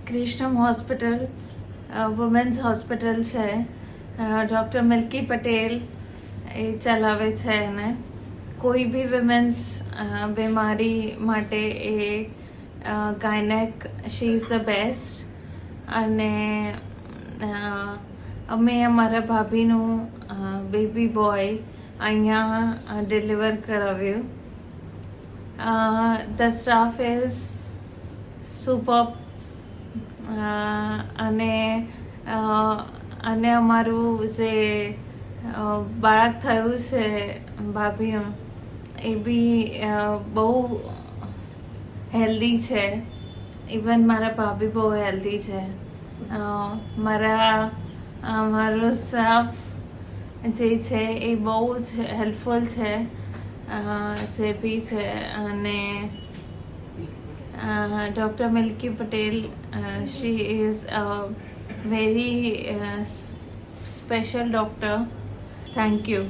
ક્રિષ્નમ hospital women's hospital છે. Doctor Milki Patel એ ચલાવે છે એને. કોઈ બી વિમેન્સ બીમારી માટે એ gynaec she is the best. અને અમે અમારા ભાભીનું બેબી બોય અહીંયા ડિલિવર કરાવ્યું. The staff is super. અને અમારું જે બાળક થયું છે ભાભીનું એ બી બહુ હેલ્ધી છે. ઇવન મારા ભાભી બહુ હેલ્ધી છે. મારો સ્ટાફ જે છે એ બહુ જ હેલ્પફુલ છે જે બી છે. અને doctor Milki Patel she is a very special doctor. Thank you.